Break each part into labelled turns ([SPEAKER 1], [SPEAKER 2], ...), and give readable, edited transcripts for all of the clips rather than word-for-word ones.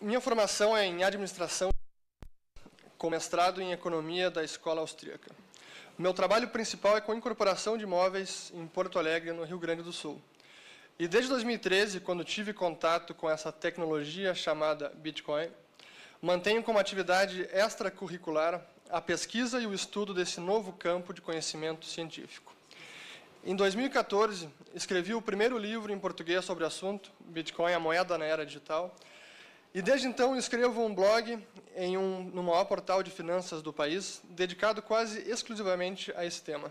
[SPEAKER 1] Minha formação é em administração, com mestrado em economia da escola austríaca. Meu trabalho principal é com incorporação de imóveis em Porto Alegre, no Rio Grande do Sul. E desde 2013, quando tive contato com essa tecnologia chamada Bitcoin, mantenho como atividade extracurricular a pesquisa e o estudo desse novo campo de conhecimento científico. Em 2014, escrevi o primeiro livro em português sobre o assunto, Bitcoin, a moeda na era digital, e desde então escrevo um blog no maior portal de finanças do país, dedicado quase exclusivamente a esse tema.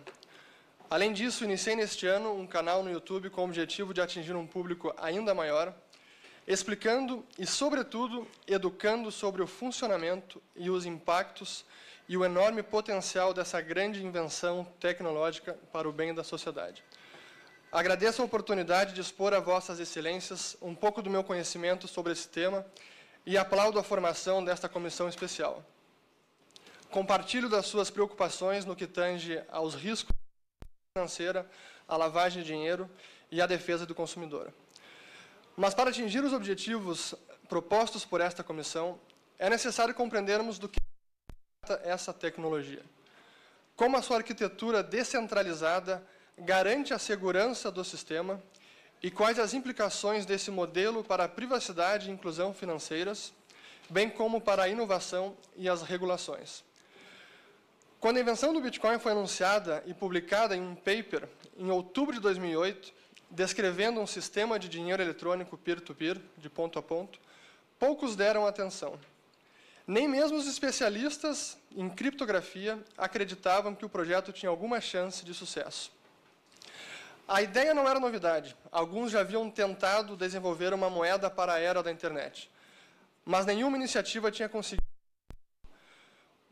[SPEAKER 1] Além disso, iniciei neste ano um canal no YouTube com o objetivo de atingir um público ainda maior, explicando e, sobretudo, educando sobre o funcionamento e os impactos e o enorme potencial dessa grande invenção tecnológica para o bem da sociedade. Agradeço a oportunidade de expor a vossas excelências um pouco do meu conhecimento sobre esse tema e aplaudo a formação desta comissão especial. Compartilho das suas preocupações no que tange aos riscos financeira, à lavagem de dinheiro e à defesa do consumidor. Mas para atingir os objetivos propostos por esta comissão, é necessário compreendermos do que trata essa tecnologia. Como a sua arquitetura descentralizada garante a segurança do sistema e quais as implicações desse modelo para a privacidade e inclusão financeiras, bem como para a inovação e as regulações. Quando a invenção do Bitcoin foi anunciada e publicada em um paper em outubro de 2008, descrevendo um sistema de dinheiro eletrônico peer-to-peer, de ponto a ponto, poucos deram atenção. Nem mesmo os especialistas em criptografia acreditavam que o projeto tinha alguma chance de sucesso. A ideia não era novidade. Alguns já haviam tentado desenvolver uma moeda para a era da internet, mas nenhuma iniciativa tinha conseguido.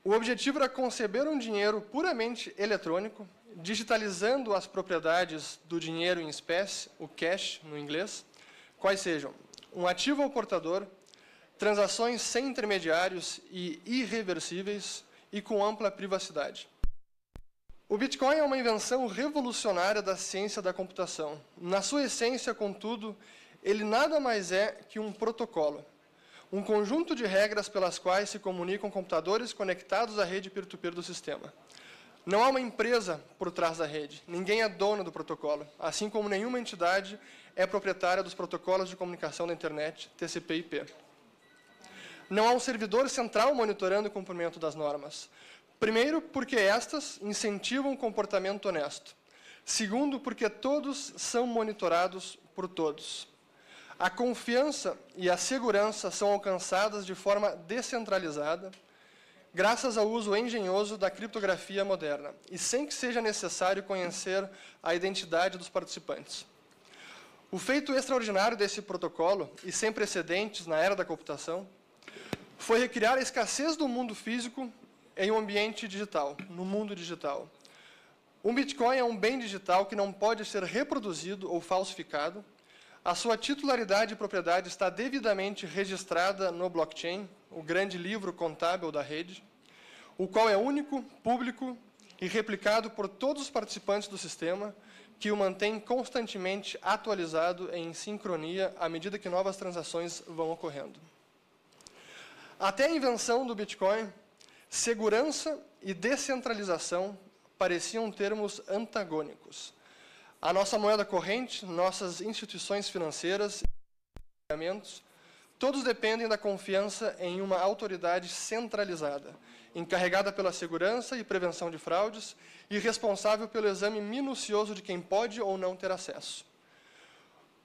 [SPEAKER 1] O objetivo era conceber um dinheiro puramente eletrônico, digitalizando as propriedades do dinheiro em espécie, o cash, no inglês, quais sejam um ativo ao portador, transações sem intermediários e irreversíveis e com ampla privacidade. O Bitcoin é uma invenção revolucionária da ciência da computação. Na sua essência, contudo, ele nada mais é que um protocolo, um conjunto de regras pelas quais se comunicam computadores conectados à rede peer-to-peer do sistema. Não há uma empresa por trás da rede, ninguém é dono do protocolo, assim como nenhuma entidade é proprietária dos protocolos de comunicação da internet, TCP e IP. Não há um servidor central monitorando o cumprimento das normas. Primeiro, porque estas incentivam o comportamento honesto. Segundo, porque todos são monitorados por todos. A confiança e a segurança são alcançadas de forma descentralizada, graças ao uso engenhoso da criptografia moderna, e sem que seja necessário conhecer a identidade dos participantes. O feito extraordinário desse protocolo, e sem precedentes na era da computação, foi recriar a escassez do mundo físico em um ambiente digital, no mundo digital. Um Bitcoin é um bem digital que não pode ser reproduzido ou falsificado. A sua titularidade e propriedade está devidamente registrada no blockchain, o grande livro contábil da rede, o qual é único, público e replicado por todos os participantes do sistema, que o mantém constantemente atualizado em sincronia à medida que novas transações vão ocorrendo. Até a invenção do Bitcoin, segurança e descentralização pareciam termos antagônicos. A nossa moeda corrente, nossas instituições financeiras e pagamentos, todos dependem da confiança em uma autoridade centralizada, encarregada pela segurança e prevenção de fraudes e responsável pelo exame minucioso de quem pode ou não ter acesso.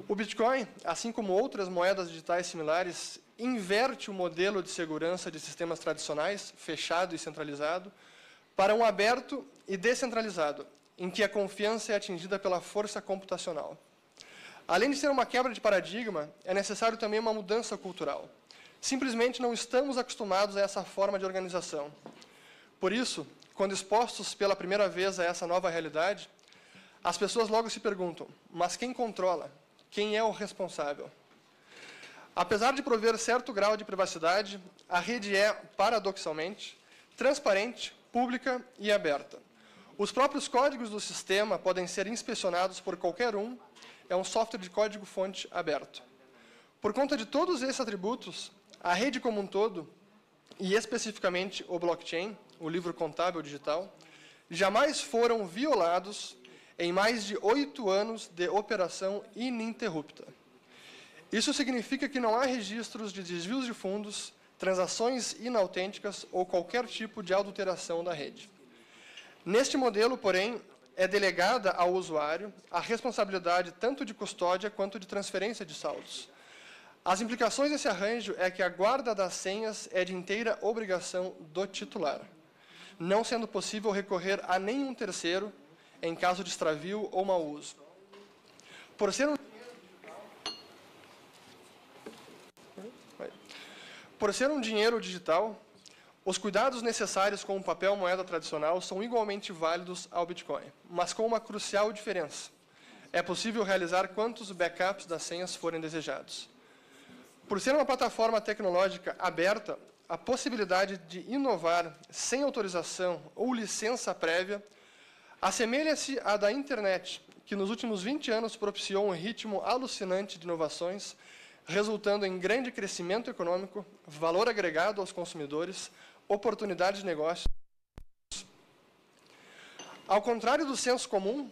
[SPEAKER 1] O Bitcoin, assim como outras moedas digitais similares, inverte o modelo de segurança de sistemas tradicionais, fechado e centralizado, para um aberto e descentralizado, em que a confiança é atingida pela força computacional. Além de ser uma quebra de paradigma, é necessário também uma mudança cultural. Simplesmente não estamos acostumados a essa forma de organização. Por isso, quando expostos pela primeira vez a essa nova realidade, as pessoas logo se perguntam, mas quem controla? Quem é o responsável? Apesar de prover certo grau de privacidade, a rede é, paradoxalmente, transparente, pública e aberta. Os próprios códigos do sistema podem ser inspecionados por qualquer um, é um software de código-fonte aberto. Por conta de todos esses atributos, a rede como um todo, e especificamente o blockchain, o livro contábil digital, jamais foram violados em mais de 8 anos de operação ininterrupta. Isso significa que não há registros de desvios de fundos, transações inautênticas ou qualquer tipo de adulteração da rede. Neste modelo, porém, é delegada ao usuário a responsabilidade tanto de custódia quanto de transferência de saldos. As implicações desse arranjo é que a guarda das senhas é de inteira obrigação do titular, não sendo possível recorrer a nenhum terceiro em caso de extravio ou mau uso. Por ser um dinheiro digital, os cuidados necessários com o papel moeda tradicional são igualmente válidos ao Bitcoin, mas com uma crucial diferença. É possível realizar quantos backups das senhas forem desejados. Por ser uma plataforma tecnológica aberta, a possibilidade de inovar sem autorização ou licença prévia assemelha-se à da internet, que nos últimos 20 anos propiciou um ritmo alucinante de inovações, resultando em grande crescimento econômico, valor agregado aos consumidores, oportunidades de negócio. Ao contrário do senso comum,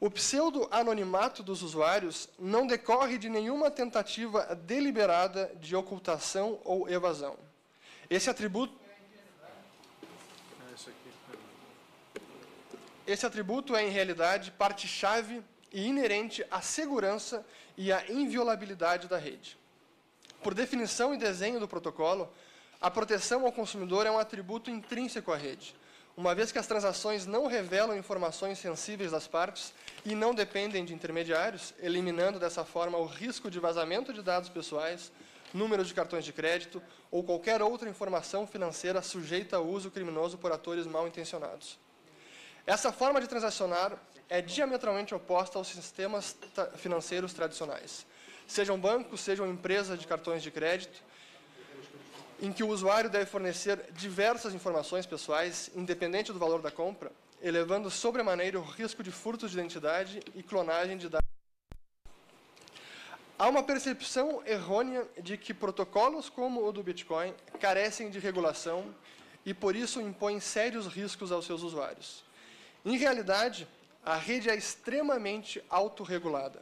[SPEAKER 1] o pseudo-anonimato dos usuários não decorre de nenhuma tentativa deliberada de ocultação ou evasão. Esse atributo é, em realidade, parte-chave e inerente à segurança e à inviolabilidade da rede. Por definição e desenho do protocolo, a proteção ao consumidor é um atributo intrínseco à rede, uma vez que as transações não revelam informações sensíveis das partes e não dependem de intermediários, eliminando dessa forma o risco de vazamento de dados pessoais, números de cartões de crédito ou qualquer outra informação financeira sujeita a uso criminoso por atores mal intencionados. Essa forma de transacionar é diametralmente oposta aos sistemas financeiros tradicionais, sejam bancos, sejam empresas de cartões de crédito, em que o usuário deve fornecer diversas informações pessoais, independente do valor da compra, elevando sobremaneira o risco de furtos de identidade e clonagem de dados. Há uma percepção errônea de que protocolos como o do Bitcoin carecem de regulação e, por isso, impõem sérios riscos aos seus usuários. Em realidade, a rede é extremamente autorregulada,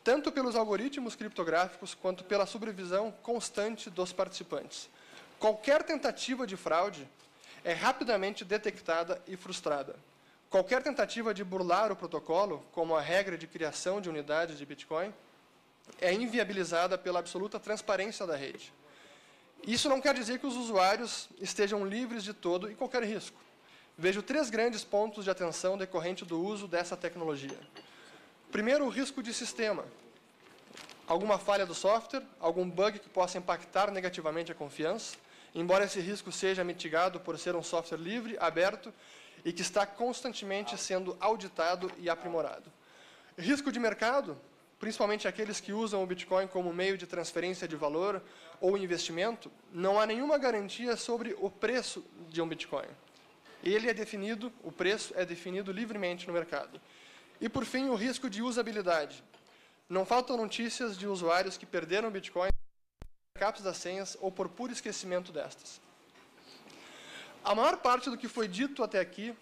[SPEAKER 1] tanto pelos algoritmos criptográficos quanto pela supervisão constante dos participantes. Qualquer tentativa de fraude é rapidamente detectada e frustrada. Qualquer tentativa de burlar o protocolo, como a regra de criação de unidades de Bitcoin, é inviabilizada pela absoluta transparência da rede. Isso não quer dizer que os usuários estejam livres de todo e qualquer risco. Vejo 3 grandes pontos de atenção decorrente do uso dessa tecnologia. Primeiro, o risco de sistema. Alguma falha do software, algum bug que possa impactar negativamente a confiança, embora esse risco seja mitigado por ser um software livre, aberto e que está constantemente sendo auditado e aprimorado. Risco de mercado, principalmente aqueles que usam o Bitcoin como meio de transferência de valor ou investimento, não há nenhuma garantia sobre o preço de um Bitcoin. O preço é definido livremente no mercado. E, por fim, o risco de usabilidade. Não faltam notícias de usuários que perderam Bitcoin por backups das senhas ou por puro esquecimento destas. A maior parte do que foi dito até aqui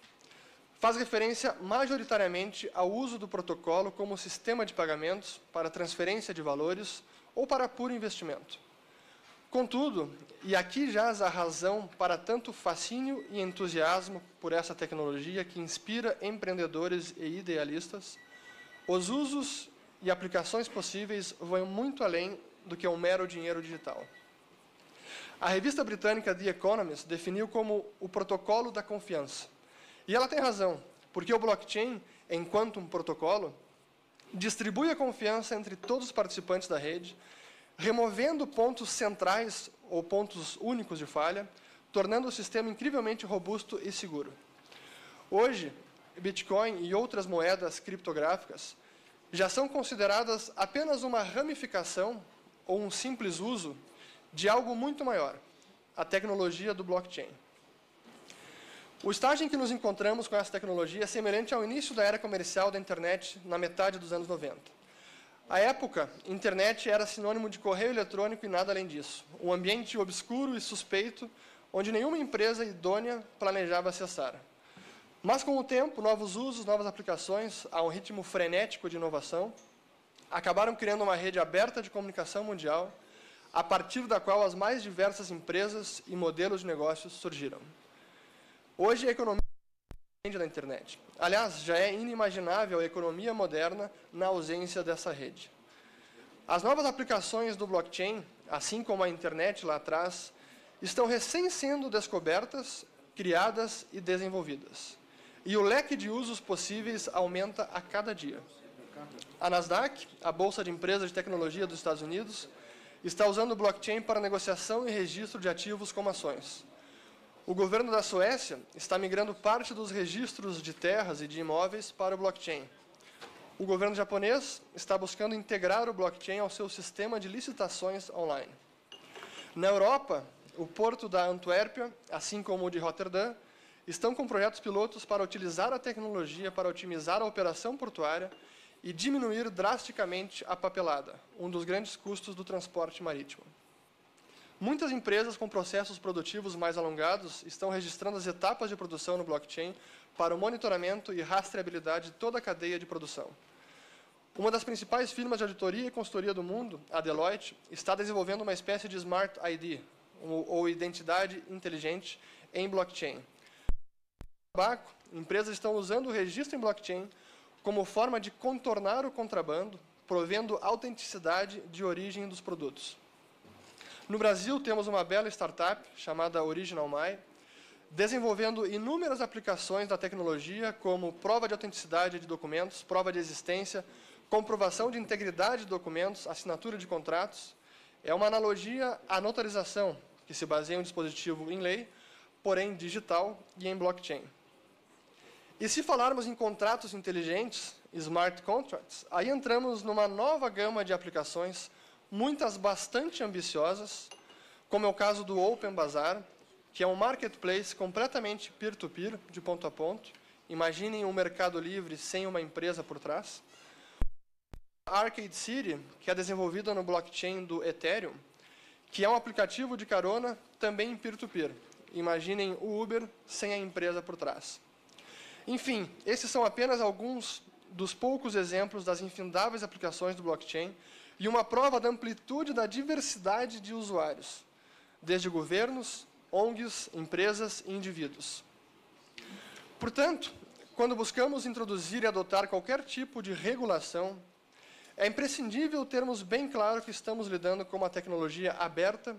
[SPEAKER 1] faz referência majoritariamente ao uso do protocolo como sistema de pagamentos para transferência de valores ou para puro investimento. Contudo, e aqui jaz a razão para tanto fascínio e entusiasmo por essa tecnologia que inspira empreendedores e idealistas, os usos e aplicações possíveis vão muito além do que um mero dinheiro digital. A revista britânica The Economist definiu como o protocolo da confiança. E ela tem razão, porque o blockchain, enquanto um protocolo, distribui a confiança entre todos os participantes da rede, removendo pontos centrais ou pontos únicos de falha, tornando o sistema incrivelmente robusto e seguro. Hoje, Bitcoin e outras moedas criptográficas já são consideradas apenas uma ramificação ou um simples uso de algo muito maior, a tecnologia do blockchain. O estágio em que nos encontramos com essa tecnologia é semelhante ao início da era comercial da internet na metade dos anos 90. À época, internet era sinônimo de correio eletrônico e nada além disso. Um ambiente obscuro e suspeito, onde nenhuma empresa idônea planejava acessar. Mas, com o tempo, novos usos, novas aplicações, a um ritmo frenético de inovação, acabaram criando uma rede aberta de comunicação mundial, a partir da qual as mais diversas empresas e modelos de negócios surgiram. Hoje, a economia depende da internet. Aliás, já é inimaginável a economia moderna na ausência dessa rede. As novas aplicações do blockchain, assim como a internet lá atrás, estão recém sendo descobertas, criadas e desenvolvidas. E o leque de usos possíveis aumenta a cada dia. A Nasdaq, a Bolsa de Empresas de Tecnologia dos Estados Unidos, está usando o blockchain para negociação e registro de ativos como ações. O governo da Suécia está migrando parte dos registros de terras e de imóveis para o blockchain. O governo japonês está buscando integrar o blockchain ao seu sistema de licitações online. Na Europa, o porto da Antuérpia, assim como o de Roterdã, estão com projetos pilotos para utilizar a tecnologia para otimizar a operação portuária e diminuir drasticamente a papelada, um dos grandes custos do transporte marítimo. Muitas empresas com processos produtivos mais alongados estão registrando as etapas de produção no blockchain para o monitoramento e rastreabilidade de toda a cadeia de produção. Uma das principais firmas de auditoria e consultoria do mundo, a Deloitte, está desenvolvendo uma espécie de Smart ID, ou identidade inteligente, em blockchain. No tabaco, empresas estão usando o registro em blockchain como forma de contornar o contrabando, provendo autenticidade de origem dos produtos. No Brasil, temos uma bela startup chamada Original My, desenvolvendo inúmeras aplicações da tecnologia, como prova de autenticidade de documentos, prova de existência, comprovação de integridade de documentos, assinatura de contratos. É uma analogia à notarização, que se baseia em um dispositivo em lei, porém digital e em blockchain. E se falarmos em contratos inteligentes, smart contracts, aí entramos numa nova gama de aplicações, muitas bastante ambiciosas, como é o caso do Open Bazaar, que é um marketplace completamente peer-to-peer, de ponto a ponto. Imaginem um mercado livre sem uma empresa por trás. Arcade City, que é desenvolvida no blockchain do Ethereum, que é um aplicativo de carona também peer-to-peer. Imaginem o Uber sem a empresa por trás. Enfim, esses são apenas alguns dos poucos exemplos das infindáveis aplicações do blockchain e uma prova da amplitude da diversidade de usuários, desde governos, ONGs, empresas e indivíduos. Portanto, quando buscamos introduzir e adotar qualquer tipo de regulação, é imprescindível termos bem claro que estamos lidando com uma tecnologia aberta,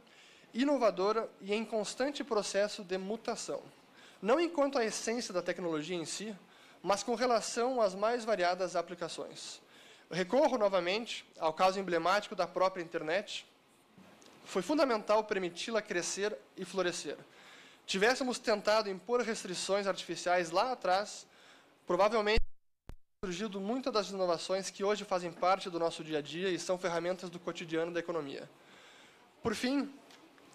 [SPEAKER 1] inovadora e em constante processo de mutação. Não enquanto a essência da tecnologia em si, mas com relação às mais variadas aplicações. Recorro novamente ao caso emblemático da própria internet. Foi fundamental permiti-la crescer e florescer. Tivéssemos tentado impor restrições artificiais lá atrás, provavelmente surgido muitas das inovações que hoje fazem parte do nosso dia a dia e são ferramentas do cotidiano da economia. Por fim,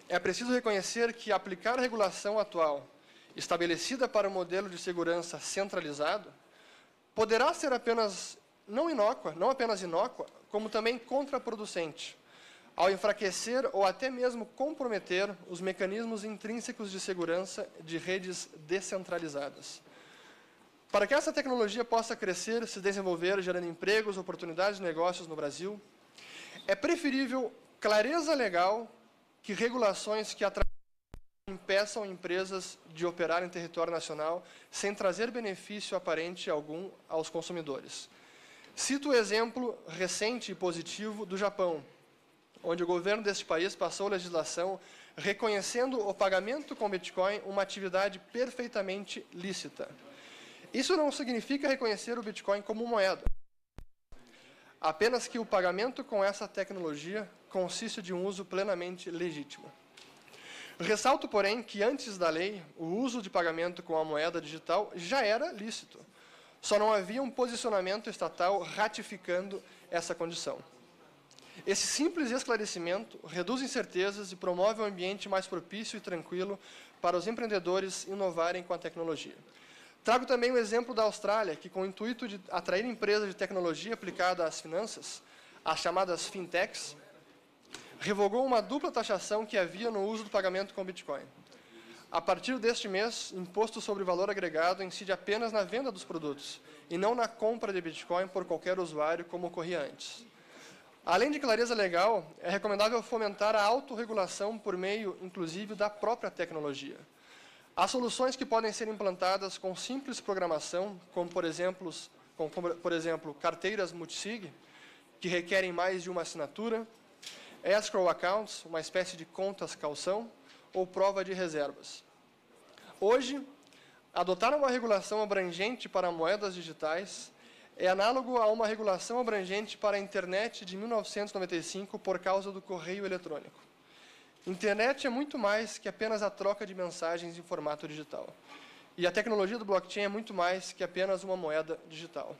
[SPEAKER 1] é preciso reconhecer que aplicar a regulação atual, estabelecida para o modelo de segurança centralizado, poderá ser apenas não apenas inócua, como também contraproducente, ao enfraquecer ou até mesmo comprometer os mecanismos intrínsecos de segurança de redes descentralizadas. Para que essa tecnologia possa crescer, se desenvolver, gerando empregos, oportunidades de negócios no Brasil, é preferível clareza legal que regulações que impeçam empresas de operar em território nacional sem trazer benefício aparente algum aos consumidores. Cito o exemplo recente e positivo do Japão, onde o governo deste país passou legislação reconhecendo o pagamento com Bitcoin uma atividade perfeitamente lícita. Isso não significa reconhecer o Bitcoin como moeda, apenas que o pagamento com essa tecnologia consiste de um uso plenamente legítimo. Ressalto, porém, que antes da lei, o uso de pagamento com a moeda digital já era lícito. Só não havia um posicionamento estatal ratificando essa condição. Esse simples esclarecimento reduz incertezas e promove um ambiente mais propício e tranquilo para os empreendedores inovarem com a tecnologia. Trago também o exemplo da Austrália, que, com o intuito de atrair empresas de tecnologia aplicada às finanças, as chamadas fintechs, revogou uma dupla taxação que havia no uso do pagamento com Bitcoin. A partir deste mês, imposto sobre valor agregado incide apenas na venda dos produtos, e não na compra de Bitcoin por qualquer usuário, como ocorria antes. Além de clareza legal, é recomendável fomentar a autorregulação por meio, inclusive, da própria tecnologia. Há soluções que podem ser implantadas com simples programação, como, por exemplo, carteiras multisig, que requerem mais de uma assinatura, escrow accounts, uma espécie de contas calção, ou prova de reservas. Hoje, adotar uma regulação abrangente para moedas digitais é análogo a uma regulação abrangente para a internet de 1995 por causa do correio eletrônico. Internet é muito mais que apenas a troca de mensagens em formato digital. E a tecnologia do blockchain é muito mais que apenas uma moeda digital.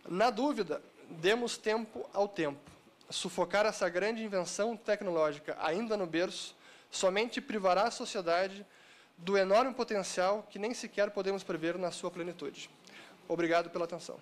[SPEAKER 1] Na dúvida, demos tempo ao tempo. Sufocar essa grande invenção tecnológica ainda no berço somente privará a sociedade do enorme potencial que nem sequer podemos prever na sua plenitude. Obrigado pela atenção.